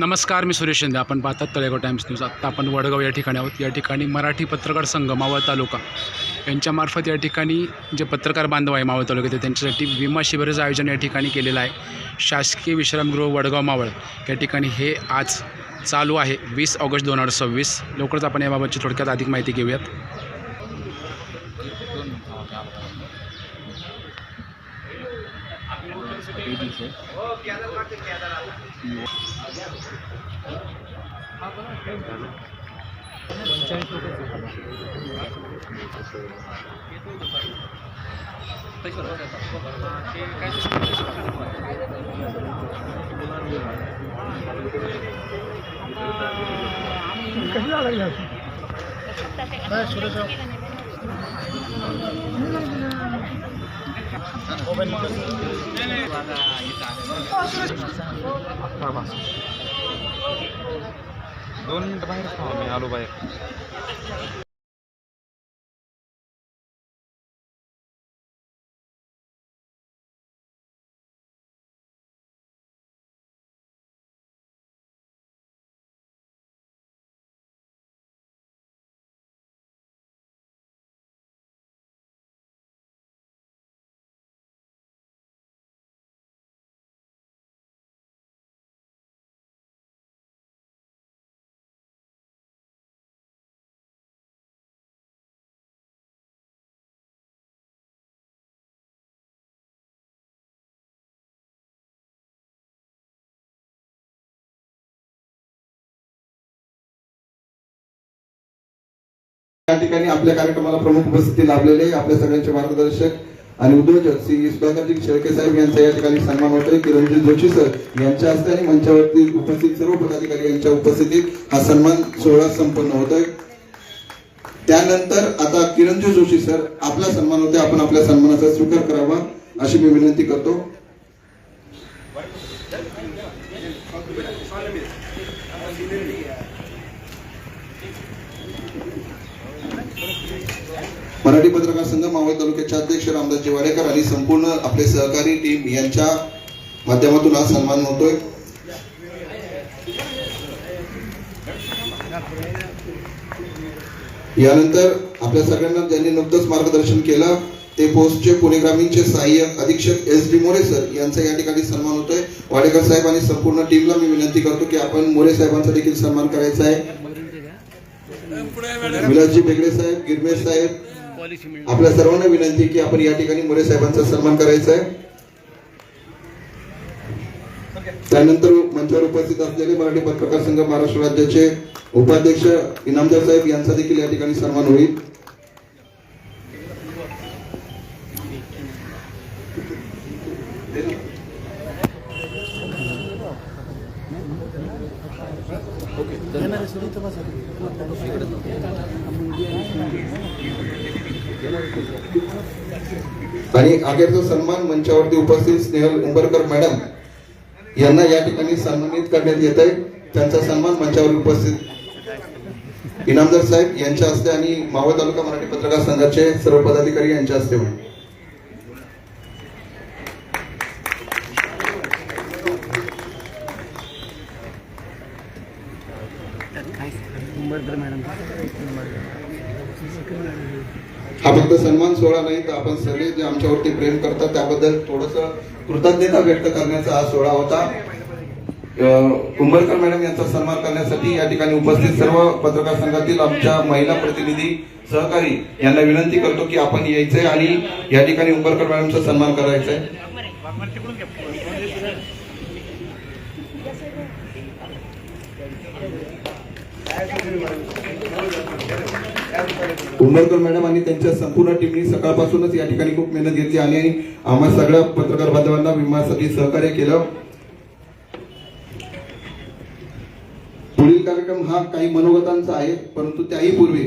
नमस्कार, मी सुरेश शिंदे. आपण पाहतात तळेगाव टाइम्स न्यूज. आत्ता आपण वडगाव या ठिकाणी आहोत. या ठिकाणी मराठी पत्रकार संघ मावळ तालुका यांच्यामार्फत या ठिकाणी जे पत्रकार बांधव आहे मावळ तालुक्यात त्यांच्यासाठी विमा शिबिराचं आयोजन या ठिकाणी केलेलं आहे. शासकीय विश्रामगृह वडगाव मावळ या ठिकाणी हे आज चालू आहे 20 ऑगस्ट 2026. लवकरच आपण याबाबतची थोडक्यात अधिक माहिती घेऊयात. दोन मिनिट बाहेर थांबा, मी आलो बाहेर. या ठिकाणी आपल्या कार्यक्रमाला प्रमुख उपस्थिती लाभलेले आपल्या सगळ्यांचे मार्गदर्शक आणि उद्योजक श्री सुधाकरजी शेळके साहेब यांचा या ठिकाणी सन्मान होतोय. किरणजी जोशी सर यांच्या हस्ते आणि मंचावरती उपस्थित सर्व पदाधिकारी यांच्या उपस्थितीत हा सन्मान सोहळा संपन्न होतोय. त्यानंतर आता किरणजी जोशी सर आपला सन्मान होते, आपण आपल्या सन्मानाचा स्वीकार करावा अशी मी विनंती करतो. मराठी पत्रकार संघ मावळ तालुक्याचे अध्यक्ष रामदासजी वाडेकर आणि संपूर्ण आपले सहकारी टीम यांच्या माध्यमातून हा सन्मान होतोय. यानंतर आपल्या सगळ्यांना ज्यांनी नुकतंच मार्गदर्शन केलं ते पोस्टचे पुणे ग्रामीणचे सहाय्यक अधीक्षक SD मोरे सर यांचा या ठिकाणी सन्मान होतोय. वाडेकर साहेब आणि संपूर्ण टीमला मी विनंती करतो की आपण मोरे साहेबांचा देखील सन्मान करायचा आहे. विलासजी बेगडे साहेब, गिरमे साहेब, आपल्या सर्वांना विनंती की आपण या ठिकाणी मोरे साहेबांचा सन्मान करायचा आहे. त्यानंतर मंचावर उपस्थित असलेले मराठी पत्रकार संघ महाराष्ट्र राज्याचे उपाध्यक्ष इनामदार साहेब यांचा देखील या ठिकाणी सन्मान होईल. आणि अखेरचा सन्मान मंचावरती उपस्थित स्नेहल उंबरकर मॅडम यांना या ठिकाणी सन्मानित करण्यात येत आहे. त्यांचा सन्मान मंचावर उपस्थित इनामदार साहेब यांच्या हस्ते आणि मावळ तालुका मराठी पत्रकार संघाचे सर्व पदाधिकारी यांच्या हस्ते होईल. हा फक्त सन्मान सोहळा नाही तर आपण सगळे जे आमच्यावरती प्रेम करतात त्याबद्दल थोडस कृतज्ञता व्यक्त करण्याचा हा सोहळा होता. उंबरकर मॅडम यांचा सन्मान करण्यासाठी या ठिकाणी उपस्थित सर्व पत्रकार संघातील आमच्या महिला प्रतिनिधी सहकारी यांना विनंती करतो की आपण यायचंय आणि या ठिकाणी उंबरकर मॅडमचा सन्मान करायचा आहे. उंबरकर मॅडम आणि त्यांच्या संपूर्ण टीमनी सकाळपासूनच या ठिकाणी खूप मेहनत घेतली आणि आम्हा सगळ्या पत्रकार बांधवांना विम्यासाठी सहकार्य केलं. पुढील कार्यक्रम हा काही मनोगतांचा आहे, परंतु त्याही पूर्वी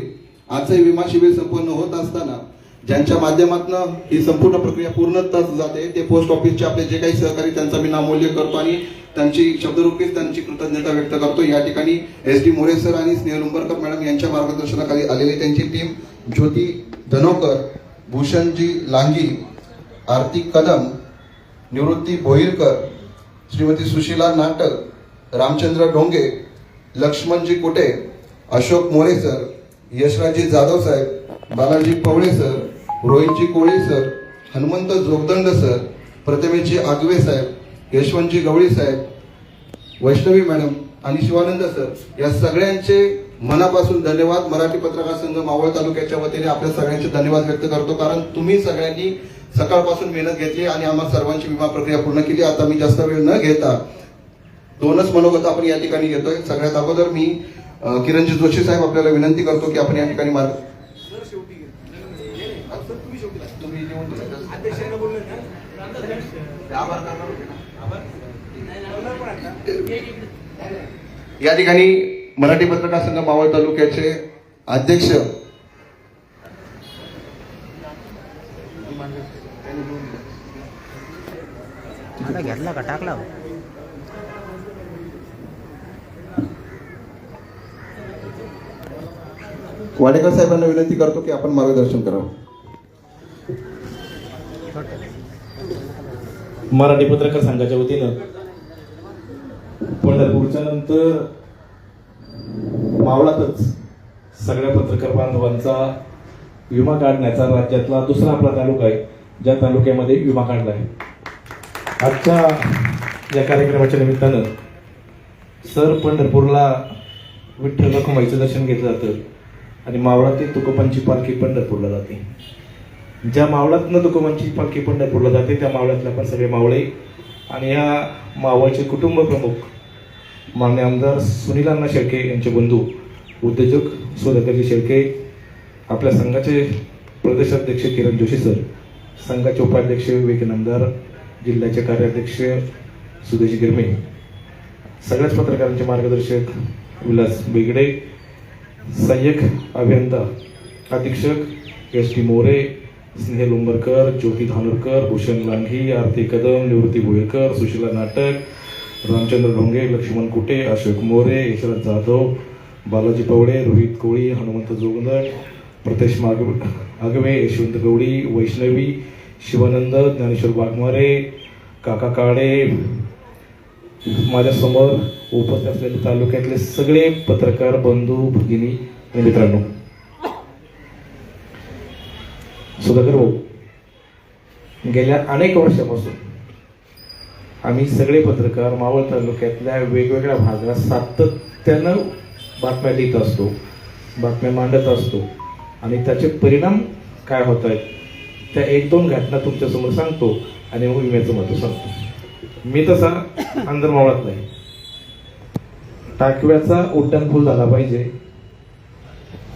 आजचे विमा शिबिर संपन्न होत असताना ज्यांच्या माध्यमातून ही संपूर्ण प्रक्रिया पूर्णतः जाते ते पोस्ट ऑफिसचे आपले जे काही सहकारी त्यांचा मी नामोल्लेख करतो आणि त्यांची शब्दरूपीच त्यांची कृतज्ञता व्यक्त करतो. या ठिकाणी SD मोरे सर आणि स्नेहल उंबरकर मॅडम यांच्या मार्गदर्शनाखाली आलेली त्यांची टीम ज्योती धनोकर, भूषणजी लांगी, आरती कदम, निवृत्ती भोईरकर, श्रीमती सुशीला नाटक, रामचंद्र ढोंगे, लक्ष्मणजी कुटे, अशोक मोरे सर, यशराजी जाधव साहेब, बालाजी पवळे सर, रोहितजी कोळी सर, हनुमंत जोगदंड सर, प्रतिमेजी आगवे साहेब, यशवंतजी गवळी साहेब, वैष्णवी मॅडम आणि शिवानंद सर या सगळ्यांचे मनापासून धन्यवाद. मराठी पत्रकार संघ मावळ तालुक्याच्या वतीने आपल्या सगळ्यांचे धन्यवाद व्यक्त करतो, कारण तुम्ही सगळ्यांनी सकाळपासून मेहनत घेतली आणि आम्हा सर्वांची विमा प्रक्रिया पूर्ण केली. आता मी जास्त वेळ न घेता दोनच मनोगत आपण या ठिकाणी घेतोय. सगळ्यात अगोदर मी किरणजी जोशी साहेब आपल्याला विनंती करतो की आपण या ठिकाणी या ठिकाणी मराठी पत्रकार संघ मावळ तालुक्याचे अध्यक्ष घेतला का टाकला वाडेकर साहेबांना विनंती करतो की आपण मार्गदर्शन करावं. मराठी पत्रकार संघाच्या वतीनं पंढरपूरच्या नंतर मावळातच सगळ्या पत्रकार बांधवांचा विमा काढण्याचा राज्यातला दुसरा आपला तालुका आहे, ज्या तालुक्यामध्ये विमा काढला आहे. आजच्या या कार्यक्रमाच्या निमित्तानं सर पंढरपूरला विठ्ठल रखुमाईचं दर्शन घेतलं जातं आणि मावळातील तुकोबांची पालखी पंढरपूरला जाते. ज्या मावळातनं तुकोबांची पालखी पंढरपूरला जाते त्या मावळातले आपण सगळे मावळे आणि या मावळचे कुटुंब प्रमुख माननीय आमदार सुनील अण्णा शेळके यांचे बंधू उद्योजक सुधाकरजी शेळके, आपल्या संघाचे प्रदेशाध्यक्ष किरण जोशी सर, संघाचे उपाध्यक्ष विवेक नामदार, जिल्ह्याचे कार्याध्यक्ष सुदेश गिरमे, सगळ्याच पत्रकारांचे मार्गदर्शक विलास बेगडे, सहाय्यक अभियंता अधीक्षक एस टी मोरे, स्नेहल उंबरकर, ज्योती धानोरकर, भूषण लांघी, आरती कदम, निवृत्ती भोईरकर, सुशीला नाटक, रामचंद्र ढोंगे, लक्ष्मण कुटे, अशोक मोरे, यशराज जाधव, बालाजी पवळे, रोहित कोळी, हनुमंत जोगदंड, प्रतेश आगवे, यशवंत गवळी, वैष्णवी, शिवानंद, ज्ञानेश्वर वाघमारे, काका काळे, माझ्यासमोर उपस्थित असलेले तालुक्यातले सगळे पत्रकार बंधू भगिनी आणि मित्रांनो, सुधाकर भाऊ, गेल्या अनेक वर्षापासून आम्ही सगळे पत्रकार मावळ तालुक्यातल्या वेगवेगळ्या भागात सातत्यानं बातम्या लिहित असतो, बातम्या मांडत असतो आणि त्याचे परिणाम काय होत आहेत त्या एक दोन घटना तुमच्यासमोर सांगतो आणि मग विम्याचं महत्व सांगतो. मी तसा अंदर मावळातला आहे. टाकव्याचा उड्डाणपूल झाला पाहिजे,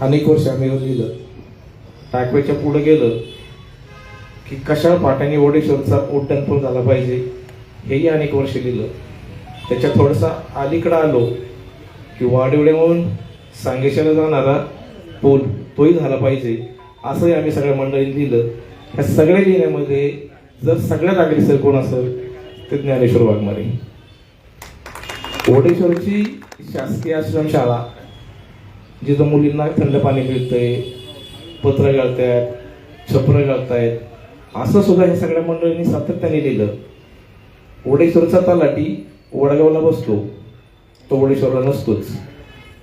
अनेक वर्ष आम्ही लिहिलं. टाकव्याच्या पुढे गेलं की कशा पाटाने ओडेश्वरचा उड्डाणपूल झाला पाहिजे हेही अनेक वर्ष लिहिलं. त्याच्या थोडासा अलीकडं आलो की वाडिवड्याहून सांगेश्वरला जाणारा पूल तोही झाला पाहिजे असंही आम्ही सगळ्या मंडळींनी लिहिलं. ह्या सगळ्या लिहिण्यामध्ये जर सगळ्यात अग्रेसर कोण असेल ते ज्ञानेश्वर वाघमारे. ओडेश्वरची शासकीय आश्रमशाळा जिथं मुलींना थंड पाणी मिळतंय, पत्र गळतायत, छपरं गळतायत, असं सुद्धा हे सगळ्या मंडळींनी सातत्याने लिहिलं. ओडेश्वरचा तलाठी वडगावला बसतो, तो ओडेश्वरला नसतोच.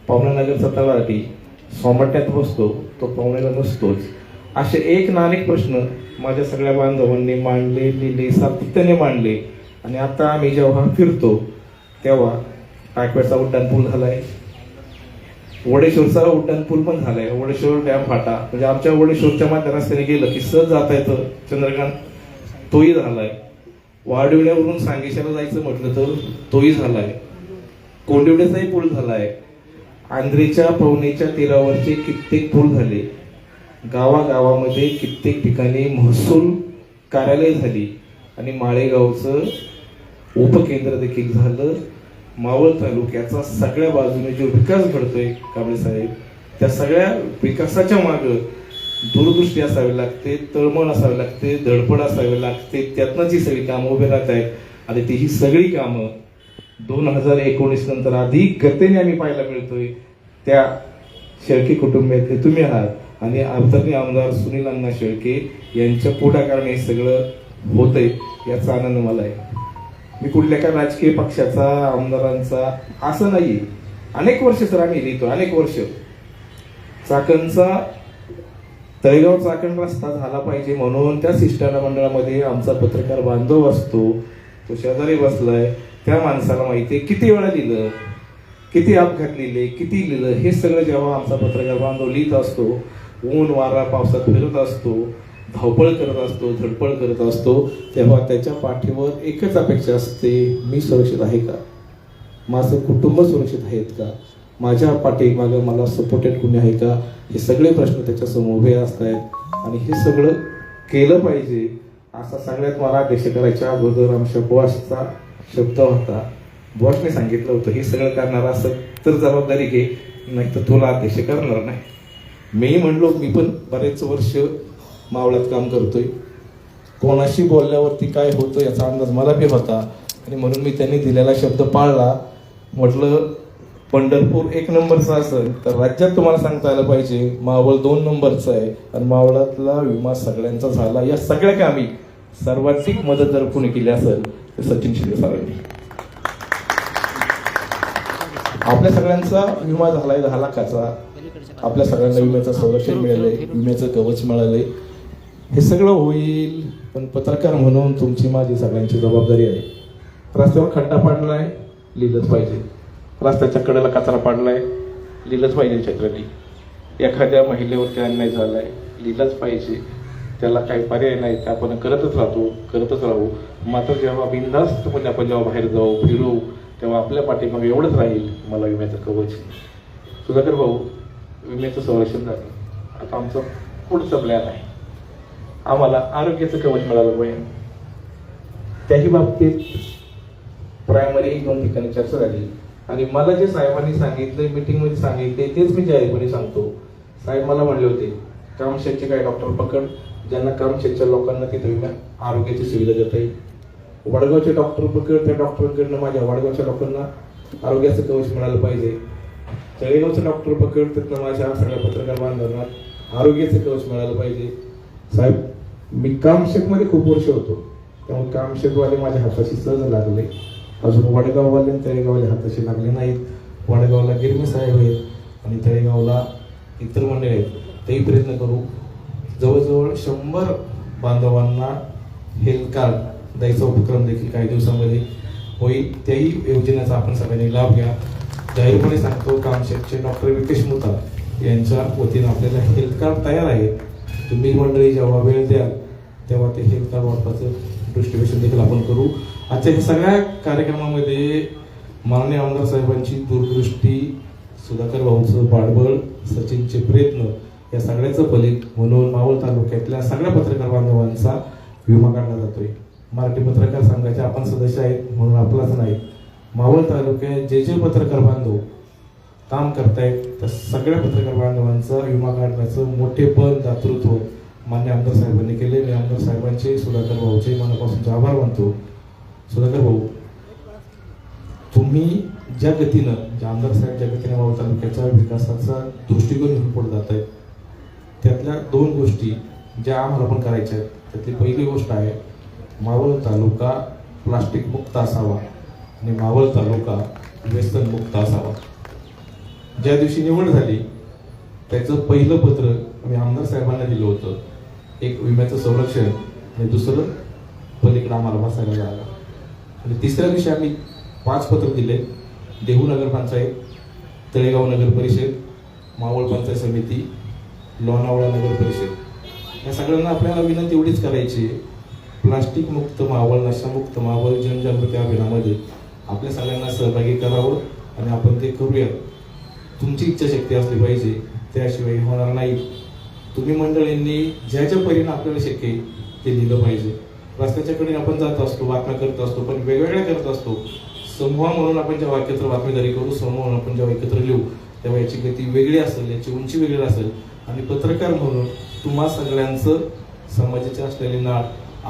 पावनानगरचा तलाठी सोमट्यात बसतो, तो पावण्याला नसतोच. असे एक ना अनेक प्रश्न माझ्या सगळ्या बांधवांनी मांडले, लिहिले, सातत्याने मांडले. आणि आता आम्ही जेव्हा फिरतो तेव्हा टाकव्याचा उड्डाणपूल झालाय, वडेश्वरचा उड्डाणपूल पण झालाय, वडेश्वर डॅम फाटा म्हणजे आमच्या वडेश्वरच्या मध्य रस्त्याने गेलं की सहज जाता येतं चंद्रकांत, तोही झालाय. वाडिवड्यावरून सांगेश्वरला जायचं म्हटलं तर तोही झालाय. कोंडिवड्याचाही पूल झालाय. आंध्रीच्या पवनीच्या तीरावरचे कित्येक पूल झाले. गावागावामध्ये कित्येक ठिकाणी महसूल कार्यालय झाली आणि माळेगावचं उपकेंद्र देखील झालं. मावळ तालुक्याचा सगळ्या बाजूने जो विकास घडतोय कांबळे साहेब, त्या सगळ्या विकासाच्या मागं दूरदृष्टी असावी लागते, तळमळ असावी लागते, धडपड असावी लागते. त्यातनंच ही सगळी कामं उभे राहत आहेत आणि ती ही सगळी कामं 2019 नंतर अधिक गतीने आम्ही पाहायला मिळतोय. त्या शेळके कुटुंबातले तुम्ही आहात आणि आदरणीय आमदार सुनील अण्णा शेळके यांच्या पुढाकाराने हे सगळं होतंय याचा आनंद मला आहे. मी कुठल्या एका राजकीय पक्षाचा, आमदारांचा असं नाही. अनेक वर्ष सर आम्ही लिहितो, अनेक वर्ष. चाकणचा तळेगाव चाकण रस्ता झाला पाहिजे म्हणून त्या शिष्टमंडळामध्ये आमचा पत्रकार बांधव असतो, तो शेजारी बसलाय. त्या माणसाला माहिती आहे किती वेळा लिहिलं, किती अपघात लिहिले, किती लिहिलं. हे सगळं जेव्हा आमचा पत्रकार बांधव लिहित असतो, ऊन वारा पावसात फिरत असतो, धावपळ करत असतो, धडपळ करत असतो, तेव्हा त्याच्या पाठीवर एकच अपेक्षा असते, मी सुरक्षित आहे का, माझं कुटुंब सुरक्षित आहेत का, माझ्या पाठीमागं मला सपोर्टेड कोणी आहे का. हे सगळे प्रश्न त्याच्यासमोर उभे असत आहेत. आणि हे सगळं केलं पाहिजे असा सगळ्यात मला अध्यक्ष करायच्या अगोदर आमच्या बॉसचा शब्द होता. बॉसने सांगितलं होतं, हे सगळं करणार असं तर जबाबदारी घे, नाही तर तुला अध्यक्ष करणार नाही. मी म्हणलो, मी पण बरेच वर्ष मावळात काम करतोय, कोणाशी बोलल्यावरती काय होतं याचा अंदाज मला बी होता. आणि म्हणून मी त्यांनी दिलेला शब्द पाळला. म्हटलं, पंढरपूर 1 नंबरचा असेल तर राज्यात तुम्हाला सांगता आलं पाहिजे मावळ 2 नंबरचा आहे. आणि मावळातला विमा सगळ्यांचा झाला. या सगळ्या कामी सर्वाधिक मदत जर कोणी केली असेल तर सचिन शिंदे सरांनी. आपल्या सगळ्यांचा विमा झालाय 10 लाखाचा. आपल्या सगळ्यांना विम्याचं संरक्षण मिळालंय, विम्याचं कवच मिळालंय. हे सगळं होईल, पण पत्रकार म्हणून तुमची माझी सगळ्यांची जबाबदारी आहे. रस्त्यावर खड्डा पाडलाय, लिहिलंच पाहिजे. रस्त्याच्या कडेला कचरा पाडलाय, लिहिलंच पाहिजे छत्रनी. एखाद्या महिलेवरती अन्याय झालाय, लिहिलंच पाहिजे. त्याला काही पर्याय नाही, ते आपण करतच राहू. मात्र जेव्हा बिनधास्तपणे आपण जेव्हा बाहेर जाऊ, फिरू, तेव्हा आपल्या पाठीमागे एवढंच राहील, मला विम्याचं कवच. सुधाकर भाऊ, विम्याचं संरक्षण झालं. आता आमचं पुढचं प्लॅन आहे, आम्हाला आरोग्याचं कवच मिळालं पाहिजे. त्याही बाबतीत प्रायमरी 1-2 ठिकाणी चर्चा झाली. आणि मला जे साहेबांनी सांगितलं, मीटिंगमध्ये सांगितले, तेच मी जाहीरपणे सांगतो. साहेब मला म्हणले होते, कामशेतचे काही डॉक्टर पकड, ज्यांना कामशेतच्या लोकांना तिथे विमा आरोग्याची सुविधा देता येईल. वडगावचे डॉक्टर पकड, त्या डॉक्टरांकडनं माझ्या वडगावच्या लोकांना आरोग्याचं कवच मिळालं पाहिजे. तळेगावचं डॉक्टर पकड, तिथनं माझ्या सगळ्या पत्रकार बांधवांना आरोग्याचं कवच मिळालं पाहिजे. साहेब, मी कामशेतमध्ये खूप वर्ष होतो, त्यामुळे कामशेतवाले माझ्या हाताशी सहज लागले. अजून वडगाववाले आणि तळेगाववाले हाताशी लागले नाहीत. वडगावला गिरमे साहेब आहेत आणि तळेगावला इतर मंडळी आहेत. तेही प्रयत्न करू. जवळजवळ 100 बांधवांना हेल्थ कार्ड द्यायचा उपक्रम देखील काही दिवसांमध्ये होईल. त्याही योजनेचा आपण सगळ्यांनी लाभ घ्या. जाहीरपणे सांगतो, कामशेतचे डॉक्टर विकेश मुता यांच्या वतीनं आपल्याला हेल्थ कार्ड तयार आहे. तुम्ही मंडळी जेव्हा वेळ द्याल तेव्हा ते हेल्थ कार्ड वाटपाचं दृष्टिकोन देखील आपण करू. आजच्या या सगळ्या कार्यक्रमामध्ये माननीय आमदार साहेबांची दूरदृष्टी, सुधाकर भाऊचं पाठबळ, सचिनचे प्रयत्न या सगळ्याचं फलित म्हणून मावळ तालुक्यातल्या सगळ्या पत्रकार बांधवांचा विमा काढला जातोय. मराठी पत्रकार संघाचे आपण सदस्य आहेत म्हणून आपलाच नाही, मावळ तालुक्यात जे पत्रकार बांधव काम करतायत त्या सगळ्या पत्रकार बांधवांचा विमा काढण्याचं मोठेपण, दातृत्व मान्य आमदार साहेबांनी केले. मी आमदार साहेबांचे, सुधाकर भाऊचे मनापासून आभार मानतो. सुधाकर भाऊ, तुम्ही ज्या गतीनं, ज्या आमदार साहेब ज्या गतीने मावळ तालुक्याच्या विकासाचा दृष्टिकोन घेऊन पुढे जात आहेत, त्यातल्या 2 गोष्टी ज्या आम्हाला पण करायच्या आहेत. त्यातली पहिली गोष्ट आहे, मावळ तालुका प्लास्टिक मुक्त असावा आणि मावळ तालुका व्यसन मुक्त असावा. ज्या दिवशी निवड झाली त्याचं पहिलं पत्र मी आमदार साहेबांना दिलं होतं. एक विम्याचं संरक्षण आणि दुसरं पलीकडे आम्हाला बसायला जागा. आणि तिसऱ्या दिवशी आम्ही 5 पत्र दिले. देहू नगरपंचायत, तळेगाव नगर परिषद, मावळ पंचायत समिती, लोणावळा नगर परिषद या सगळ्यांना आपल्याला विनंती एवढीच करायची, प्लास्टिक मुक्त मावळ, नशामुक्त मावळ जनजागृती अभियानामध्ये आपल्या सगळ्यांना सहभागी करावं आणि आपण ते करूया. तुमची इच्छाशक्ती असली पाहिजे, त्याशिवाय होणार नाही. तुम्ही मंडळींनी ज्याच्या परीने आपल्याला शक्य आहे ते लिहिलं पाहिजे. रस्त्याच्या कडे आपण जात असतो, बातम्या करत असतो, पण वेगवेगळ्या करत असतो. समूह म्हणून आपण जेव्हा एकत्र बातमीदारी करू, समूह म्हणून आपण जेव्हा एकत्र लिहू, तेव्हा याची गती वेगळी असेल, याची उंची वेगळी असेल. आणि पत्रकार म्हणून तुम्हा सगळ्यांचं समाजाची असलेली नाळ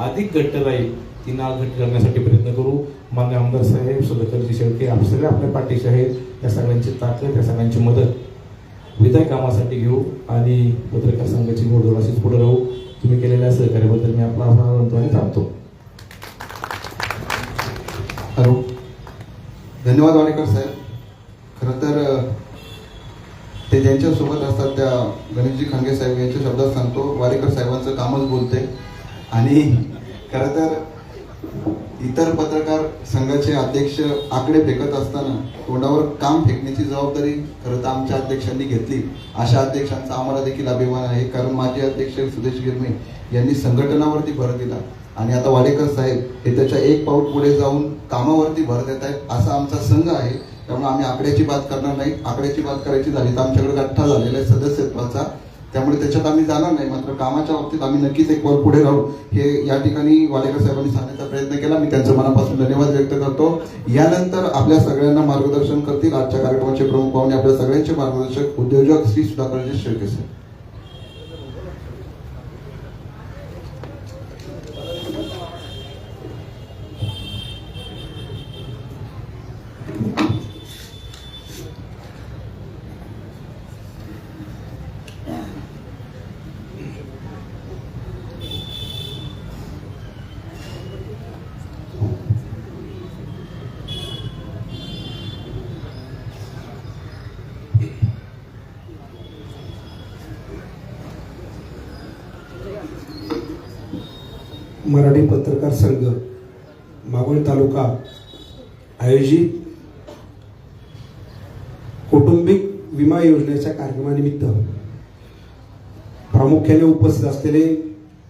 अधिक घट्ट राहील. ती नाळ घट्ट करण्यासाठी प्रयत्न करू. मान्य आमदार साहेब, सुधाकरजी शेळके आप सगळे आपल्या पाठीशी आहेत. या सगळ्यांची ताकद, या सगळ्यांची मदत विधाय कामासाठी घेऊ आणि पत्रकार संघाची घोडदौड अशीच पुढे राहू. तुम्ही केलेल्या सहकार्याबद्दल मी आपला आभार मानतो आणि थांबतो. हॅलो, धन्यवाद वाडेकर साहेब. खरं तर ते ज्यांच्यासोबत असतात त्या गणेशजी खांगे साहेब यांच्या शब्दात सांगतो, वाडेकर साहेबांचं कामच बोलते. आणि खरं तर इतर पत्रकार संघाचे अध्यक्ष आकडे फेकत असताना तोंडावर काम फेकण्याची जबाबदारी खरं तर आमच्या अध्यक्षांनी घेतली. अशा अध्यक्षांचा आम्हाला देखील अभिमान आहे, कारण माजी अध्यक्ष सुदेश गिरमे यांनी संघटनावरती भर दिला आणि आता वाडेकर साहेब हे त्याच्या एक पाऊल पुढे जाऊन कामावरती भर देत आहेत. असा आमचा संघ आहे. त्यामुळे आम्ही आकड्याची बात करणार नाही. आकड्याची बात करायची झाली तर आमच्याकडे गठ्ठा झालेला आहे सदस्यत्वाचा, त्यामुळे त्याच्यात आम्ही जाणार नाही. मात्र कामाच्या बाबतीत आम्ही नक्कीच एक पाऊल पुढे राहू, हे या ठिकाणी वाडेकर साहेबांनी सांगण्याचा प्रयत्न केला. मी त्यांचं मनापासून धन्यवाद व्यक्त करतो. यानंतर आपल्या सगळ्यांना मार्गदर्शन करतील आजच्या कार्यक्रमाचे प्रमुख पाहुणे, आपल्या सगळ्यांचे मार्गदर्शक उद्योजक श्री सुधाकरजी शेळके साहेब. मराठी पत्रकार संघ मावळ तालुका आयोजित कौटुंबिक विमा योजनेच्या कार्यक्रमानिमित्त प्रामुख्याने उपस्थित असलेले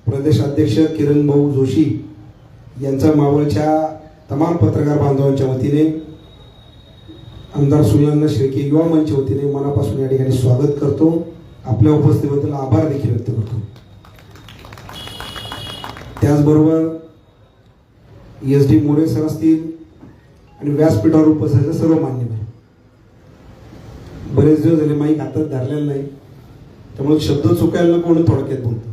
प्रदेशाध्यक्ष किरण भाऊ जोशी यांचा मावळच्या तमाम पत्रकार बांधवांच्या वतीने, आमदार सुनंदा शेळके युवा मंच वतीने मनापासून या ठिकाणी स्वागत करतो. आपल्या उपस्थितीबद्दल आभार देखील व्यक्त करतो. त्याचबरोबर SD मोरे सर असतील आणि व्यासपीठावर उपस्थित सर्व मान्यवर. बरेच दिवस झाले माईक हातात धरलेला नाही, त्यामुळे शब्द चुकायला नको म्हणून थोडक्यात बोलतो.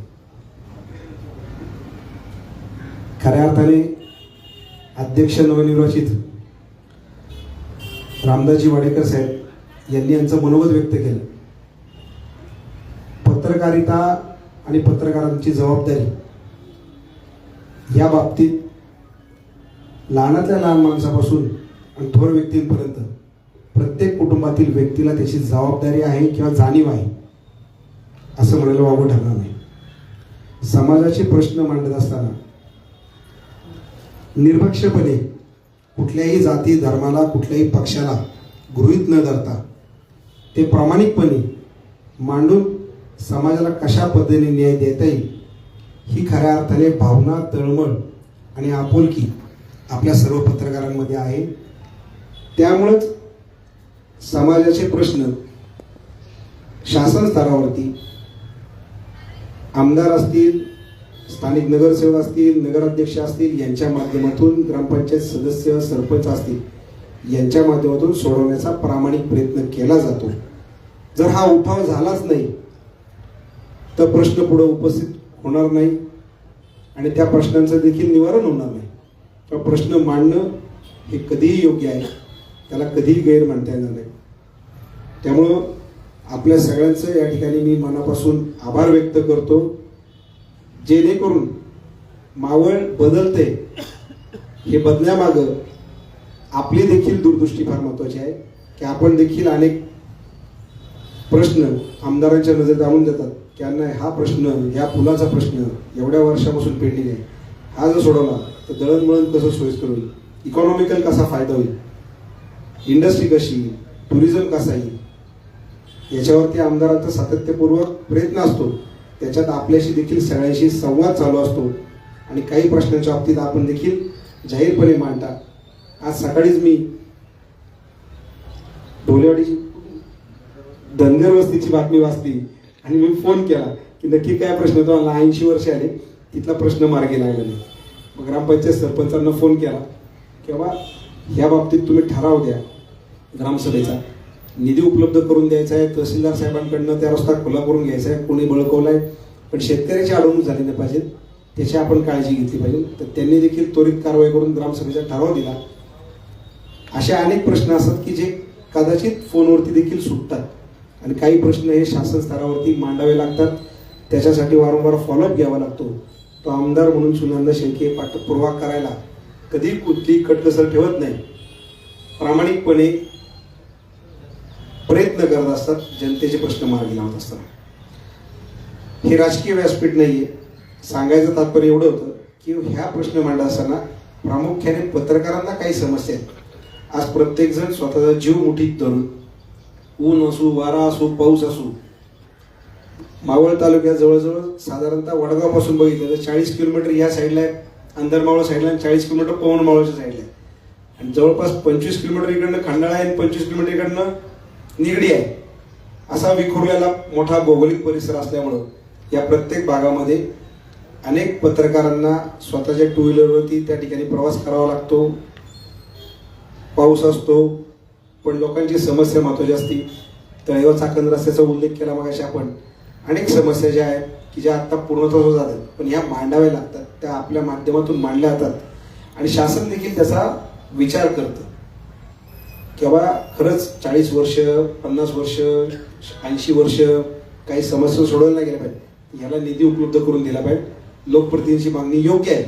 खऱ्या अर्थाने अध्यक्ष नवनिर्वाचित रामदासजी वाडेकर साहेब यांनी यांचं मनोगत व्यक्त केलं. पत्रकारिता आणि पत्रकारांची जबाबदारी या बाबतीत लहानातल्या लहान माणसापासून आणि थोर व्यक्तींपर्यंत प्रत्येक कुटुंबातील व्यक्तीला त्याची जबाबदारी आहे किंवा जाणीव आहे असं म्हणायला वावगं ठरणार नाही. समाजाचे प्रश्न मांडत असताना निरपक्षपणे कुठल्याही जाती धर्माला कुठल्याही पक्षाला गृहीत न धरता ते प्रामाणिकपणे मांडून समाजाला कशा पद्धतीने न्याय देता येईल ही खऱ्या अर्थाने भावना, तळमळ आणि आपुलकी आपल्या सर्व पत्रकारांमध्ये आहे. त्यामुळंच समाजाचे प्रश्न शासन स्तरावरती आमदार असतील, स्थानिक नगरसेवक असतील, नगराध्यक्ष असतील यांच्या माध्यमातून, ग्रामपंचायत सदस्य, सरपंच असतील यांच्या माध्यमातून सोडवण्याचा प्रामाणिक प्रयत्न केला जातो. जर हा उठाव झालाच नाही तर प्रश्न पुढे उपस्थित होणार नाही आणि त्या प्रश्नांचं देखील निवारण होणार नाही. तर प्रश्न मांडणं हे कधीही योग्य आहे, त्याला कधीही गैर मानता येणार नाही. त्यामुळं आपल्या सगळ्यांचं या ठिकाणी मी मनापासून आभार व्यक्त करतो, जेणेकरून मावळ बदलते हे बदलण्यामागं आपली देखील दूरदृष्टी फार महत्त्वाची आहे की आपण देखील अनेक प्रश्न आमदारांच्या नजरेत आणून देतात की यांना हा प्रश्न, ह्या पुलाचा प्रश्न एवढ्या वर्षापासून पेंडिंग आहे, हा जर सोडवला तर दळणवळण कसं सोयीस्कर होईल, इकॉनॉमिकल कसा फायदा होईल, इंडस्ट्री कशी, टुरिझम कसा येईल, याच्यावरती आमदारांचा सातत्यपूर्वक प्रयत्न असतो. त्याच्यात आपल्याशी देखील सगळ्यांशी संवाद चालू असतो आणि काही प्रश्नांच्या बाबतीत आपण देखील जाहीरपणे मांडता. आज सकाळीच मी ढोलेवाडीची धनगर वस्तीची बातमी वाचली आणि मी फोन केला की नक्की काय प्रश्न होता. मला 80 वर्ष आले, तिथला प्रश्न मार्गी लागला नाही. मग ग्रामपंचायत सरपंचांना फोन केला किंवा ह्या बाबतीत तुम्ही ठराव द्या, ग्रामसभेचा निधी उपलब्ध करून द्यायचा आहे, तहसीलदार साहेबांकडनं त्या रस्ता खुला करून घ्यायचा आहे, कोणी बळकवलाय पण शेतकऱ्याची अडवणूक झाली नाही पाहिजे, त्याची आपण काळजी घेतली पाहिजे. तर त्यांनी देखील त्वरित कारवाई करून ग्रामसभेचा ठराव दिला. असे अनेक प्रश्न असतात की जे कदाचित फोनवरती देखील सुटतात आणि काही प्रश्न हे शासन स्तरावरती मांडावे लागतात. त्याच्यासाठी वारंवार फॉलोअप घ्यावा लागतो. तो आमदार म्हणून सुनंदा शेळके पाठपुरावा करायला कधी कुठली कटकसर ठेवत नाही, प्रामाणिकपणे प्रयत्न करत असतात, जनतेचे प्रश्न मार्गी लावत असतात. हे राजकीय व्यासपीठ नाहीये. सांगायचं तात्पर्य एवढं होतं की ह्या प्रश्न मांडत असताना प्रामुख्याने पत्रकारांना काही समस्या आहेत. आज प्रत्येकजण स्वतःचा जीव मुठीत धरून, ऊन असू, वारा असू, पाऊस असू, मावळ तालुक्यात जवळजवळ साधारणतः वडगावपासून बघितलं तर 40 किलोमीटर या साईडला आहे अंदरमावळ साईडला आणि 40 किलोमीटर पवन मावळच्या साईडला आहे आणि जवळपास 25 किलोमीटर इकडनं खंडाळा आहे आणि 25 किलोमीटर इकडनं निगडी आहे. असा विखुरलेला मोठा भौगोलिक परिसर असल्यामुळं या प्रत्येक भागामध्ये अनेक पत्रकारांना स्वतःच्या टू व्हीलरवरती त्या ठिकाणी प्रवास करावा लागतो. पाऊस असतो, पण लोकांची समस्या महत्त्वाची असते. तळेगाव चाकण रस्त्याचा उल्लेख केला मगाशी आपण. अनेक समस्या ज्या आहेत की ज्या आत्ता पूर्णत्वास जातात, पण ह्या मांडाव्या लागतात, त्या आपल्या माध्यमातून मांडल्या जातात आणि शासन देखील त्याचा विचार करतं की बाबा खरंच 40 वर्ष, 50 वर्ष, 80 वर्ष काही समस्या सोडवल्या नाही गेल्या पाहिजे, याला निधी उपलब्ध करून दिला पाहिजे. लोकप्रतिनिधींची मागणी योग्य आहे,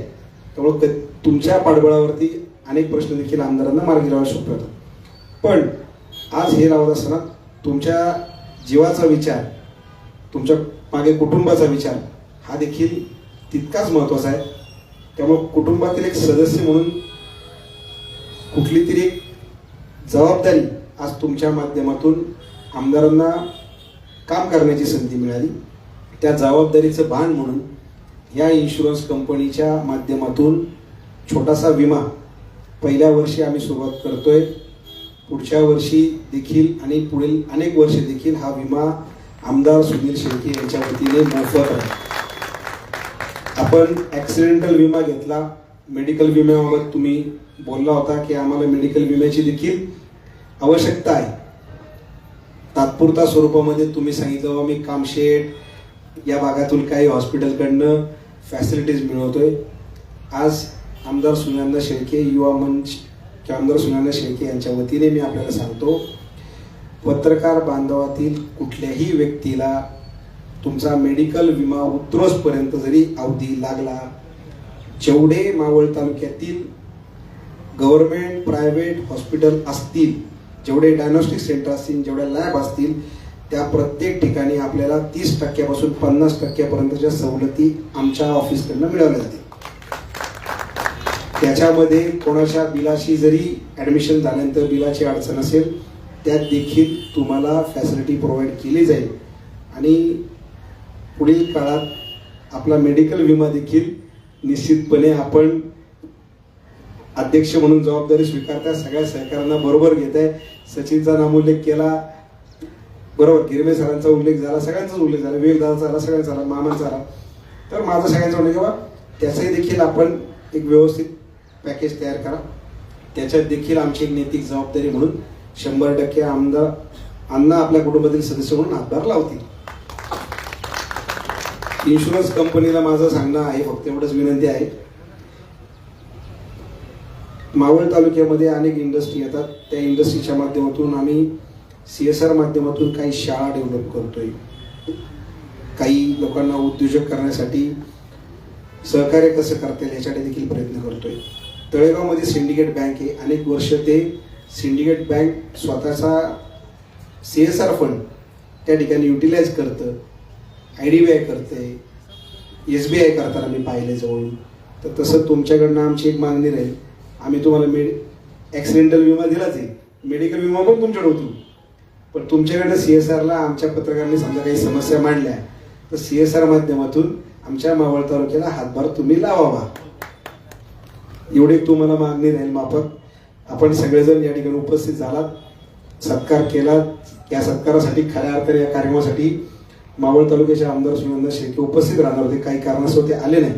त्यामुळे तुमच्या पाठबळावरती अनेक प्रश्न देखील आमदारांना मार्गी लावू शकतात. पण आज हे लावत असताना तुमच्या जीवाचा विचार, तुमच्या मागे कुटुंबाचा विचार हा देखील तितकाच महत्त्वाचा आहे. त्यामुळे कुटुंबातील एक सदस्य म्हणून कुठली तरी एक जबाबदारी आज तुमच्या माध्यमातून आमदारांना काम करण्याची संधी मिळाली. त्या जबाबदारीचं भान म्हणून या इन्शुरन्स कंपनीच्या माध्यमातून छोटासा विमा पहिल्या वर्षी आम्ही सुरुवात करतोय. पुढच्या वर्षी देखील आणि पुढील अनेक वर्षे देखील हा विमा आमदार सुनील शेळके यांच्या वतीने मोफत आहे. आपण ॲक्सिडेंटल विमा घेतला, मेडिकल विम्याबाबत तुम्ही बोलला होता की आम्हाला मेडिकल विम्याची देखील आवश्यकता आहे. तात्पुरता स्वरूपामध्ये तुम्ही सांगितलं मी कामशेट या भागातून काही हॉस्पिटलकडनं फॅसिलिटीज मिळवतोय. आज आमदार सुनंदा शेळके युवा मंच किंवा आमदार सुनंदा शेळके यांच्या वतीने मी आपल्याला सांगतो, पत्रकार बांधवातील कुठल्याही व्यक्तीला तुमचा मेडिकल विमा उतरवसपर्यंत जरी अवधी लागला, जेवढे मावळ तालुक्यातील गव्हर्नमेंट प्रायव्हेट हॉस्पिटल असतील, जेवढे डायग्नोस्टिक सेंटर असतील, जेवढ्या लॅब असतील, त्या प्रत्येक ठिकाणी आपल्याला 30% पासून 50% सवलती आमच्या ऑफिसकडनं मिळवल्या जातील. त्याच्यामध्ये कोणाच्या बिलाशी जरी ॲडमिशन झाल्यानंतर बिलाची अडचण असेल, त्यात देखील तुम्हाला फॅसिलिटी प्रोव्हाइड केली जाईल आणि पुढील काळात आपला मेडिकल विमा देखील निश्चितपणे आपण अध्यक्ष म्हणून जबाबदारी स्वीकारता सगळ्या सहकाऱ्यांना बरोबर घेत आहे. सचिनचा नामोल्लेख केला, बरोबर, गिरमे सरांचा उल्लेख झाला, सगळ्यांचाच उल्लेख झाला, विवेकदादाचा झाला, सगळ्यांचा झाला, मामांचा झाला. तर माझं सगळ्यांचं म्हणणं किंवा त्याचंही देखील आपण एक व्यवस्थित पॅकेज तयार करा. त्याच्यात देखील आमची एक नैतिक जबाबदारी म्हणून 100% आमदार अण्णा आपल्या कुटुंबातील सदस्य म्हणून हातभार लावतील. इन्शुरन्स कंपनीला माझं सांगणं आहे, फक्त एवढंच विनंती आहे, मावळ तालुक्यामध्ये अनेक इंडस्ट्री येतात, त्या इंडस्ट्रीच्या माध्यमातून आम्ही CSR माध्यमातून काही शाळा डेव्हलप करतोय, काही लोकांना उद्योजक करण्यासाठी सहकार्य कसं करता येईल याच्याकडे देखील प्रयत्न करतोय. तळेगावमध्ये सिंडिकेट बँक आहे, अनेक वर्ष ते सिंडिकेट बँक स्वतःचा CSR फंड त्या ठिकाणी युटिलाइज करतं, IDBI करते, SBI करताना मी पाहिले जवळून. तर तसं तुमच्याकडनं आमची एक मागणी राहील, आम्ही तुम्हाला ॲक्सिडेंटल विमा दिलाच आहे, मेडिकल विमा पण तुमच्याकडे होतो, पण तुमच्याकडनं CSRला आमच्या पत्रकारांनी समजा काही समस्या मांडल्या तर CSR माध्यमातून आमच्या मावळ तालुक्याला हातभार तुम्ही लावावा, एवढी तुम्हाला मागणी राहील माफक. आपण सगळेजण या ठिकाणी उपस्थित झालात, सत्कार केला. या सत्कारासाठी खऱ्या अर्थाने या कार्यक्रमासाठी मावळ तालुक्याचे आमदार सुनंदा शेळके उपस्थित राहणार होते, काही कारणास्तव ते आले नाही.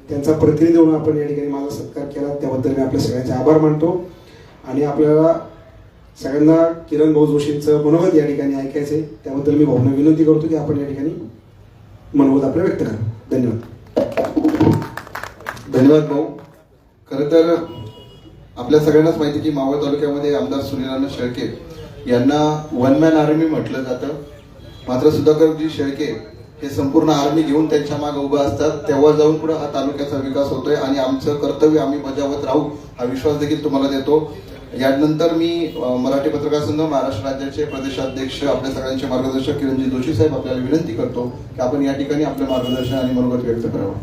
त्यांचा प्रतिनिधी म्हणून आपण या ठिकाणी माझा सत्कार केला, त्याबद्दल मी आपल्या सगळ्यांचे आभार मानतो. आणि आपल्याला सगळ्यांना किरण भाऊ जोशींचं मनोगत या ठिकाणी ऐकायचं आहे, त्याबद्दल मी भाऊंना विनंती करतो की आपण या ठिकाणी मनोगत आपलं व्यक्त करा. धन्यवाद. धन्यवाद भाऊ. खरं तर आपल्या सगळ्यांनाच माहिती की मावळ तालुक्यामध्ये आमदार सुनील शेळके यांना वन मॅन आर्मी म्हटलं जातं. मात्र सुधाकरजी शेळके हे संपूर्ण आर्मी घेऊन त्यांच्या मागे उभं असतात, तेव्हा जाऊन पुढे हा तालुक्याचा विकास होतोय आणि आमचं कर्तव्य आम्ही बजावत राहू हा विश्वास देखील तुम्हाला देतो. यानंतर मी मराठी पत्रकार संघ महाराष्ट्र राज्याचे प्रदेशाध्यक्ष आपल्या सगळ्यांचे मार्गदर्शक किरणजी जोशी साहेब आपल्याला विनंती करतो की आपण या ठिकाणी आपलं मार्गदर्शन आणि मनोगत व्यक्त करावं.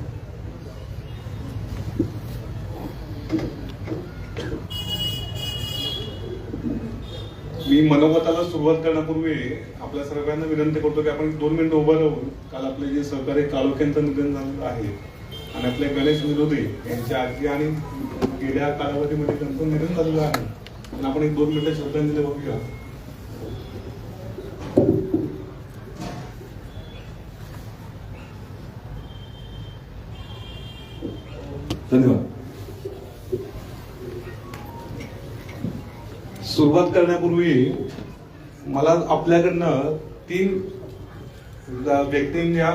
मी मनोगताला सुरुवात करण्यापूर्वी आपल्या सर्वांना विनंती करतो की आपण 2 मिनिटं उभं राहून काल आपले जे सहकारी काळोख्यांचं निधन झालेलं आहे आणि आपले गणेश विरोधी यांच्या आजी आणि गेल्या कालावधीमध्ये त्यांचं निधन झालेलं आहे आणि आपण 1-2 मिनिटं श्रद्धांजली वाहूया. धन्यवाद. सुरुवात करण्यापूर्वी मला आपल्याकडनं 3 व्यक्तींच्या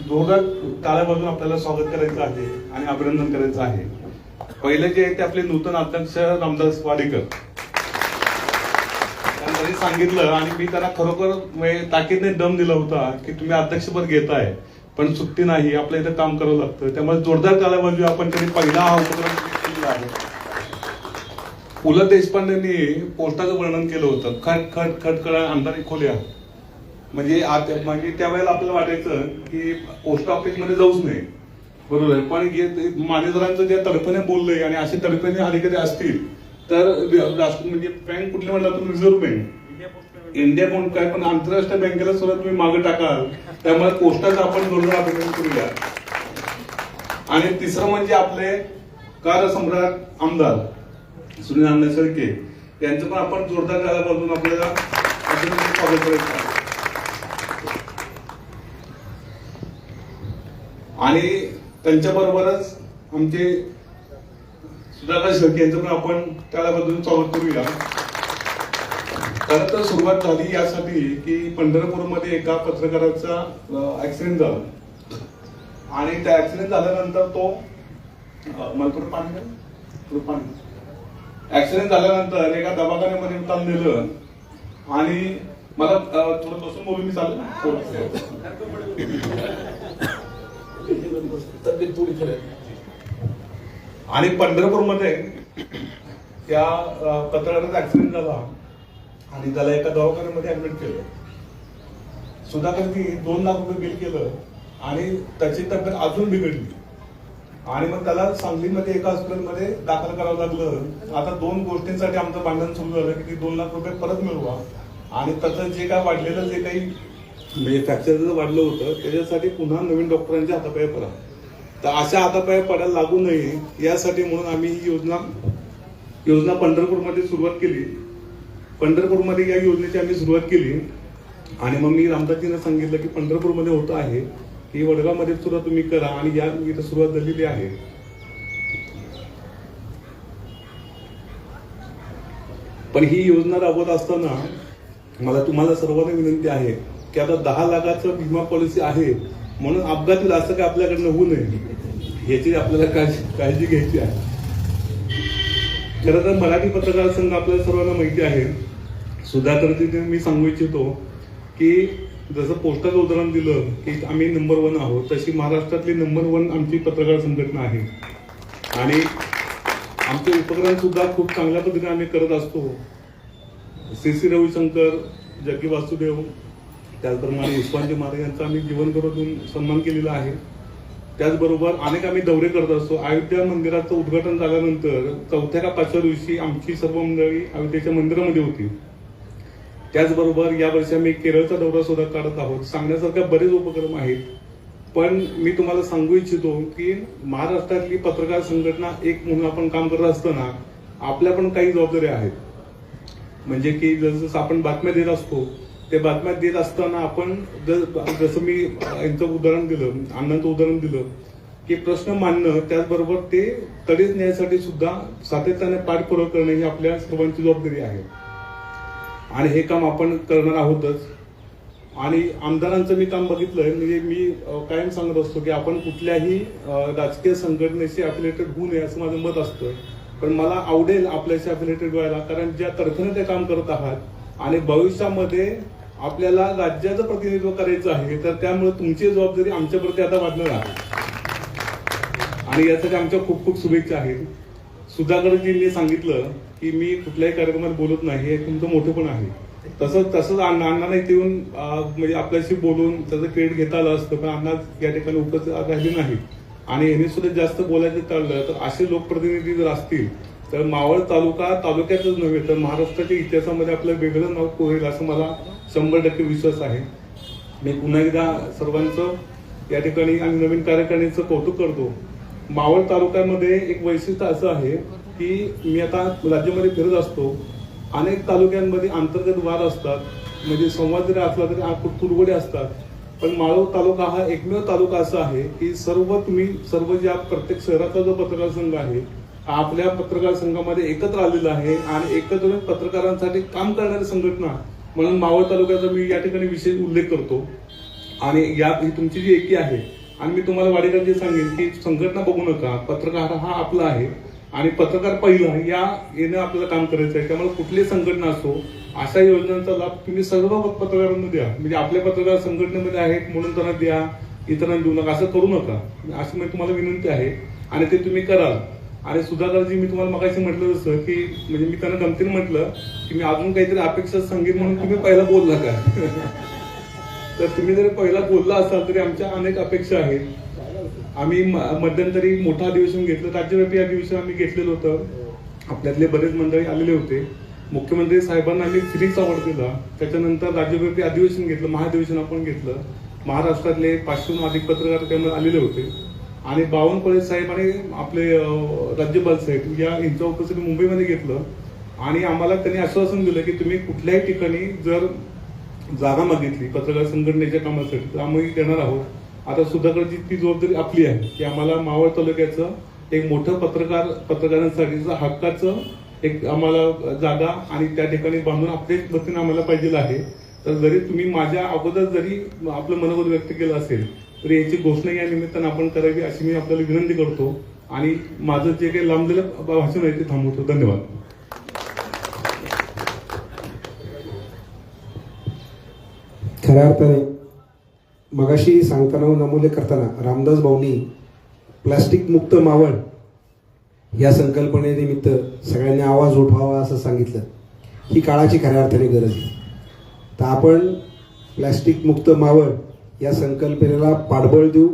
जोरदार टाळ्या वाजवून आपल्याला स्वागत करायचं आहे आणि अभिनंदन करायचं आहे. पहिले जे आहे ते आपले नूतन अध्यक्ष रामदास वाडेकर. त्यांनी सांगितलं आणि मी त्यांना खरोखर ताकीदने दम दिला होता की तुम्ही अध्यक्षपद घेताय पण सुट्टी नाही, आपल्या इथं काम करावं लागतं. त्यामुळे जोरदार टाळ्या वाजवूया आपण. त्यांनी पहिला हा उपक्रम केलेला आहे. पु ल देशपांडेंनी पोस्टाचं वर्णन केलं होतं, खट खट खटखळा अंधारी खोल्या. म्हणजे त्यावेळेला आपल्याला वाटायचं की पोस्ट ऑफिसमध्ये जाऊच नाही, बरोबर आहे. पण मान्यवरांचं ज्या तडफेने बोललंय आणि असे तडफेने अधिकारी असतील तर राष्ट्र म्हणजे बँक कुठली म्हणला तुम्ही, रिझर्व्ह बँक, इंडिया कोण काय, पण आंतरराष्ट्रीय बँकेला सुद्धा तुम्ही मागे टाकाल. त्यामुळे पोस्टाचं आपण जोरदार अभिनंदन करूया. आणि तिसरं म्हणजे आपले कारसम्राट आमदार सुनील अण्णा शेळके यांचं पण आपण जोरदार टाळ्या वाजवून आपल्याला स्वागत करायचं आहे. आणि त्यांच्या बरोबरच आमचे सुधाकर शेळके यांचं पण आपण टाळ्या वाजवून स्वागत करूया. खरं तर सुरुवात झाली यासाठी की पंढरपूरमध्ये एका पत्रकाराचा ऍक्सिडेंट झाला आणि त्या ऍक्सिडेंट झाल्यानंतर तो ऍक्सिडेंट झाल्यानंतर एका दवाखान्यामध्ये नेलं आणि मला थोडं बसून बोलून मी चाललं. आणि पंढरपूरमध्ये त्या पत्रकाराचा ऍक्सिडेंट झाला आणि त्याला एका दवाखान्यामध्ये ऍडमिट केलं. सुधाकरनी 2 लाख रुपये बिल केलं आणि त्याची तब्येत अजून बिघडली आणि मग त्याला सांगलीमध्ये एका हॉस्पिटलमध्ये दाखल करावं लागलं. आता 2 गोष्टींसाठी आमचं भांडण सुरू झालं की 2 लाख रुपये परत मिळवा आणि त्याचं जे काय वाढलेलं जे काही म्हणजे फ्रॅक्चर वाढलं होतं त्याच्यासाठी पुन्हा नवीन डॉक्टरांच्या हातापाया पडा. तर अशा हातापाया पडायला लागू नये यासाठी म्हणून आम्ही ही योजना पंढरपूरमध्ये सुरुवात केली. पंढरपूरमध्ये या योजनेची आम्ही सुरुवात केली आणि मग मी रामदासजींना सांगितलं की पंढरपूरमध्ये होतं आहे की वडगावमध्ये सुद्धा तुम्ही करा आणि या इथं सुरुवात झालेली आहे. पण ही योजना राबवत असताना मला तुम्हाला सर्वांना विनंती आहे की आता 10 लाखाचं विमा पॉलिसी आहे म्हणून अपघात असं काय आपल्याकडनं होऊ नये याची आपल्याला काळजी घ्यायची आहे. खरं तर मराठी पत्रकार संघ आपल्याला सर्वांना माहिती आहे. सुधाकरजी मी सांगू इच्छितो की जसं पोस्टाचं उदाहरण दिलं की आम्ही नंबर 1 आहोत, तशी महाराष्ट्रातली नंबर 1 आमची पत्रकार संघटना आहे आणि आमचे उपक्रम सुद्धा खूप चांगल्या पद्धतीने आम्ही करत असतो. CC रविशंकर, जग्गी वासुदेव, त्याचप्रमाणे यशवंतजी महाराज यांचा आम्ही जीवन करून सन्मान केलेला आहे. त्याचबरोबर अनेक आम्ही दौरे करत असतो. अयोध्या मंदिराचं उद्घाटन झाल्यानंतर 4थ्या का 5व्या दिवशी आमची सर्व मंडळी अयोध्येच्या मंदिरामध्ये होती. त्याचबरोबर यावर्षी आम्ही केरळचा दौरा सुद्धा काढत आहोत. सांगण्यासारखे बरेच उपक्रम आहेत. पण मी तुम्हाला सांगू इच्छितो की महाराष्ट्रातली पत्रकार संघटना एक म्हणून आपण काम करत असताना आपल्या पण काही जबाबदाऱ्या आहेत. म्हणजे की जसं आपण बातम्या देत असतो ते बातम्या देत असताना आपण जसं मी यांचं उदाहरण दिलं, अण्णांचं उदाहरण दिलं की प्रश्न मांडणं त्याचबरोबर ते तडीस न्यायसाठी सुद्धा सातत्याने पाठपुरावा करणं ही आपल्या सर्वांची जबाबदारी आहे आणि हे काम आपण करणार आहोतच. आणि आमदारांचं मी काम बघितलंय. म्हणजे मी कायम सांगत असतो की आपण कुठल्याही राजकीय संघटनेशी अफिलिएटेड होऊ नये असं माझं मत असतं. पण मला आवडेल आपल्याशी अफिलिएटेड व्हायला, कारण ज्या तर्फेने ते काम करत आहात आणि भविष्यामध्ये आपल्याला राज्याचं प्रतिनिधित्व करायचं आहे, तर त्यामुळे तुमची जबाबदारी आमच्यावरती आता वाढणार आहे आणि यासाठी आमच्या खूप खूप शुभेच्छा आहेत. सुधाकरजींनी सांगितलं की मी कुठल्याही कार्यक्रमात बोलत नाही, हे तुमचं मोठेपण आहे. तसंच अण्णांना इथे येऊन म्हणजे आपल्याशी बोलून त्याचं क्रेडिट घेता आलं असतं, पण अण्णा या ठिकाणी उपस्थित राहिले नाही आणि यांनी सुद्धा जास्त बोलायचं टाळलं. तर असे लोकप्रतिनिधी जर असतील तर मावळ तालुक्यातच नव्हे तर महाराष्ट्राच्या इतिहासामध्ये आपलं वेगळं नाव कोरेल असं मला 100% विश्वास आहे. मी पुन्हा एकदा सर्वांचं या ठिकाणी आणि नवीन कार्यकारिणीचं कौतुक करतो. मावळ तालुक्यामध्ये एक वैशिष्ट्य असं आहे की मी आता राज्यामध्ये फिरत असतो, अनेक तालुक्यांमध्ये अंतर्गत वाद असतात, म्हणजे संवाद जरी असला तरी तुडवडे असतात. पण मावळ तालुका हा एकमेव तालुका असा आहे की सर्व ज्या प्रत्येक शहराचा जो पत्रकार संघ आहे आपल्या पत्रकार संघामध्ये एकत्र आलेला आहे आणि एकत्र पत्रकारांसाठी काम करणारी संघटना म्हणून मावळ तालुक्याचा मी या ठिकाणी विशेष उल्लेख करतो. आणि ही तुमची जी एकी आहे आणि मी तुम्हाला वाडेकरांची सांगेन की संघटना बघू नका, पत्रकार हा आपला आहे आणि पत्रकार पहिला येणं आपल्याला काम करायचं आहे. त्यामुळे कुठली संघटना असो अशा योजनांचा लाभ तुम्ही सर्व पत्रकारांना द्या. म्हणजे आपल्या पत्रकार संघटनेमध्ये आहेत म्हणून त्यांना द्या, इतरांना देऊ नका, असं करू नका, अशी मी तुम्हाला विनंती आहे आणि ते तुम्ही कराल. आणि सुधाकरजी, मी तुम्हाला मगाशी म्हटलं जसं की म्हणजे मी त्यांना गमतीने म्हटलं की मी अजून काहीतरी अपेक्षा सांगेन म्हणून तुम्ही पहिला बोलला का तर तुम्ही जर पहिला बोलला असाल तरी आमच्या अनेक अपेक्षा आहेत. आम्ही मध्यंतरी मोठं अधिवेशन घेतलं, राज्यव्यापी अधिवेशन आम्ही घेतलेलं होतं. आपल्यातले बरेच मंडळी आलेले होते. मुख्यमंत्री साहेबांना आम्ही फिनिक्स अवॉर्ड दिला. त्याच्यानंतर राज्यव्यापी अधिवेशन घेतलं, महाधिवेशन आपण घेतलं. महाराष्ट्रातले 500हून अधिक पत्रकार त्यामध्ये आलेले होते आणि बावनकुळे साहेब आणि आपले राज्यपाल साहेब यांच्या उपस्थिती मुंबईमध्ये घेतलं आणि आम्हाला त्यांनी आश्वासन दिलं की तुम्ही कुठल्याही ठिकाणी जर जागा मागितली पत्रकार संघटनेच्या कामासाठी तर आम्ही देणार आहोत. आता सुधाकरची ती जबाबदारी आपली आहे की आम्हाला मावळ तालुक्याचं एक मोठं पत्रकारांसाठीचं हक्काचं एक आम्हाला जागा आणि त्या ठिकाणी बांधून आपल्याच वतीने आम्हाला पाहिजे आहे. तर जरी तुम्ही माझ्या अगोदर जरी आपलं मनोगत व्यक्त केलं असेल तरी याची घोषणा या निमित्तानं आपण करावी अशी मी आपल्याला विनंती करतो आणि माझं जे काही लांबलेलं भाषण आहे ते थांबवतो. धन्यवाद. खऱ्या अर्थाने मगाशी सांगताना नमूद करताना रामदास भाऊंनी प्लास्टिक मुक्त मावळ या संकल्पनेनिमित्त सगळ्यांनी आवाज उठवावा असं सांगितलं. ही काळाची खऱ्या अर्थाने गरज आहे. तर आपण प्लास्टिक मुक्त मावळ या संकल्पनेला पाठबळ देऊ.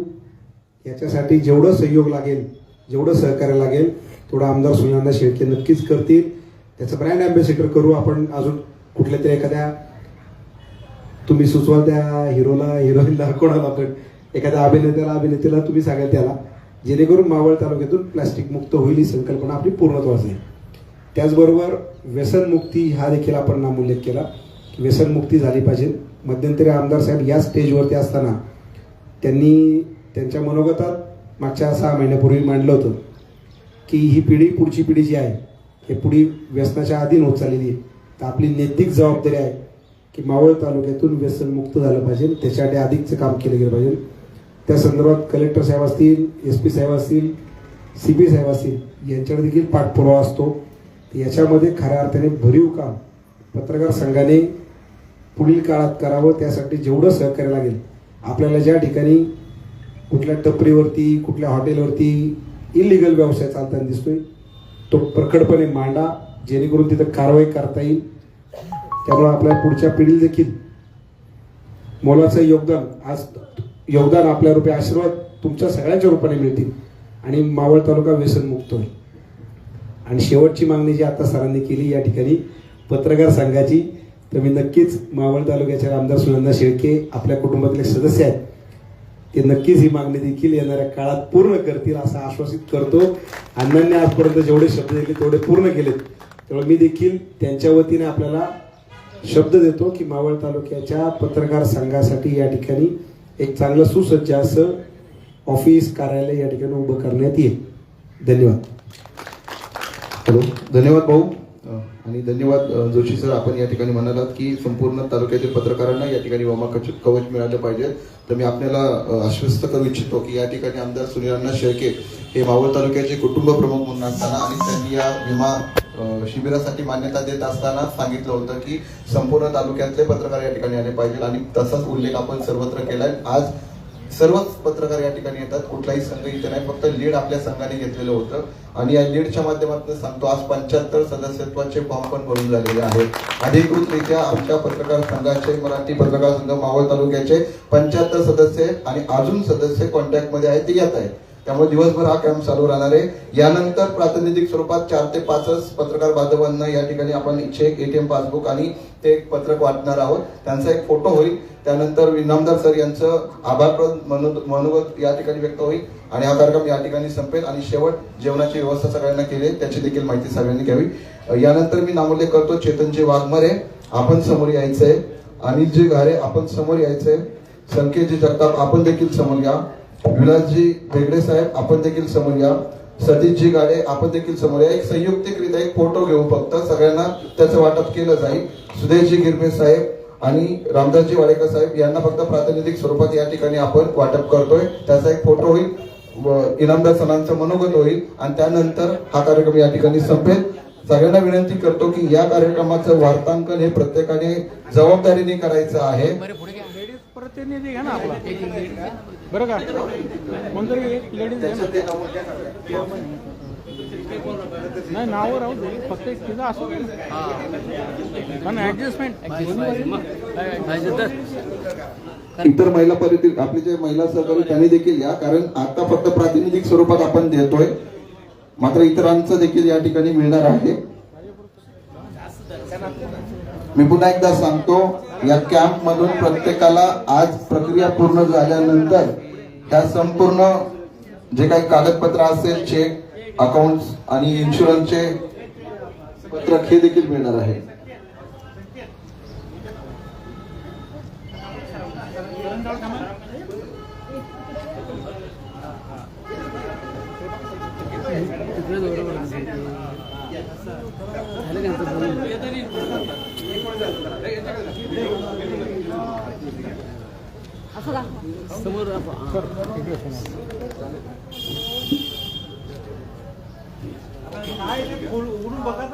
याच्यासाठी जेवढं सहयोग लागेल, जेवढं सहकार्य लागेल तेवढं आमदार सुनंदा शेळके नक्कीच करतील. त्याचं ब्रँड अँबॅसेडर करू आपण. अजून कुठल्या तरी एखाद्या तुम्ही सुचवाल त्या हिरोला, हिरोईनला, कोणाला पण एखाद्या अभिनेत्याला तुम्ही सांगाल त्याला, जेणेकरून मावळ तालुक्यातून प्लास्टिक मुक्त होईल ही संकल्पना आपली पूर्णत्वास येईल. त्याचबरोबर व्यसनमुक्ती हा देखील आपण नामोल्लेख केला. व्यसनमुक्ती झाली पाहिजे. मध्यंतरी आमदार साहेब या स्टेजवरती असताना त्यांनी त्यांच्या मनोगतात मागच्या 6 महिन्यापूर्वी मांडलं होतं की ही पिढी, पुढची पिढी जी आहे हे पुढे व्यसनाच्या अधीन होत चाललेली आहे. तर आपली नैतिक जबाबदारी आहे की मावळ तालुक्यातून व्यसनमुक्त झालं पाहिजे. त्याच्यासाठी अधिकचं काम केलं गेलं पाहिजे. त्या संदर्भात कलेक्टर साहेब असतील, SP साहेब असतील, CP साहेब असतील यांच्याकडे देखील पाठपुरावा असतो. याच्यामध्ये खऱ्या अर्थाने भरीव काम पत्रकार संघाने पुढील काळात करावं. त्यासाठी जेवढं सहकार्य लागेल, आपल्याला ज्या ठिकाणी कुठल्या टपरीवरती, कुठल्या हॉटेलवरती इलिगल व्यवसाय चालताना दिसतोय तो प्रखडपणे मांडा, जेणेकरून तिथं कारवाई करता येईल. त्यामुळे आपल्या पुढच्या पिढीला देखील मोलाचं योगदान आपल्या रूपे आशीर्वाद तुमच्या सगळ्यांच्या रूपाने मिळतील आणि मावळ तालुका व्यसनमुक्त होईल. आणि शेवटची मागणी जी आता सरांनी केली या ठिकाणी पत्रकार संघाची, तर मी नक्कीच मावळ तालुक्याचे आमदार सुनंदा शेळके आपल्या कुटुंबातले सदस्य आहेत, ते नक्कीच ही मागणी देखील येणाऱ्या काळात पूर्ण करतील असं आश्वासित करतो. अण्णांनी आजपर्यंत जेवढे शब्द दिले तेवढे पूर्ण केलेत. त्यामुळे मी देखील त्यांच्या वतीने आपल्याला शब्द देतो की मावळ तालुक्याच्या पत्रकार संघासाठी या ठिकाणी एक चांगलं सुसज्ज असं ऑफिस, कार्यालय या ठिकाणी उभं करण्यात येईल. धन्यवाद. हॅलो, धन्यवाद भाऊ आणि धन्यवाद जोशी सर. आपण या ठिकाणी म्हणालात की संपूर्ण तालुक्यातील पत्रकारांना या ठिकाणी विमा कवच मिळालं पाहिजे. तर मी आपल्याला आश्वस्त करू इच्छितो की या ठिकाणी आमदार सुनील अण्णा शेळके हे मावळ तालुक्याचे कुटुंब प्रमुख म्हणून असताना आणि त्यांनी या विमा शिबिरासाठी मान्यता देत असताना सांगितलं होतं की संपूर्ण तालुक्यातले पत्रकार या ठिकाणी आले पाहिजे आणि तसाच उल्लेख आपण सर्वत्र केलाय. आज सर्वच पत्रकार या ठिकाणी येतात, कुठलाही संघ इथे नाही, फक्त लीड आपल्या संघाने घेतलेलं होतं आणि या लीडच्या माध्यमातून सांगतो आज 75 सदस्यत्वाचे फॉर्म पण भरून झालेले आहेत. अधिकृतरित्या आमच्या पत्रकार संघाचे मराठी पत्रकार संघ मावळ तालुक्याचे 75 सदस्य आहेत आणि अजून सदस्य कॉन्टॅक्ट मध्ये आहेत, ते येत आहेत. त्यामुळे दिवसभर हा कॅम्प चालू राहणार आहे. यानंतर प्रातिनिधिक स्वरूपात 4 ते 5 पत्रकार बांधवांना या ठिकाणी आपण चेक, ATM पासबुक आणि ते एक पत्रक वाटणार आहोत. त्यांचा एक फोटो होईल. त्यानंतर इनामदार सर यांचं आभारप्रद मनोगत या ठिकाणी व्यक्त होईल आणि हा कार्यक्रम या ठिकाणी संपेल आणि शेवट जेवणाची व्यवस्था सगळ्यांना केली, त्याची देखील माहिती सगळ्यांनी घ्यावी. यानंतर मी नामोल्लेख करतो चेतनजी वाघमारे आपण समोर यायचंय, अनिलजी घारे आपण समोर यायचंय, संकेतजी जगताप आपण देखील समोर या, विलासजी बेगडे साहेब आपण देखील समोर या, सतीशजी गाडे आपण देखील समोर या. एक संयुक्तिकरित्या एक फोटो घेऊ, फक्त सगळ्यांना त्याचं वाटप केलं जाईल. सुदेशजी गिरमे साहेब आणि रामदासजी वाडेकर साहेब यांना फक्त प्रातिनिधिक स्वरूपात या ठिकाणी आपण वाटप करतोय, त्याचा एक फोटो होईल, इनामदार सणांचं मनोगत होईल आणि त्यानंतर हा कार्यक्रम या ठिकाणी संपेल. सगळ्यांना विनंती करतो की या कार्यक्रमाचं वार्तांकन हे प्रत्येकाने जबाबदारीने करायचं आहे. प्रतिनिधी घ्या ना आपला, बरं का, कोणतरी एक लेडीज आहे नाही नावं राहू दे, फक्त एक तिथं असू दे पण ऍडजस्टमेंट. इतर महिला आपले जे महिला सहकारी त्यांनी देखील या, कारण आता फक्त प्रातिनिधिक स्वरूपात आपण देतोय, मात्र इतरांचं देखील या ठिकाणी मिळणार आहे. मी पुन्हा एकदा सांगतो, या कॅम्प मधून प्रत्येकाला आज प्रक्रिया पूर्ण झाल्यानंतर त्या संपूर्ण जे काही कागदपत्र असेल, चेक, अकाउंट्स आणि इन्शुरन्सचे पत्रक हे देखील मिळणार आहे. समोर उडून बघा.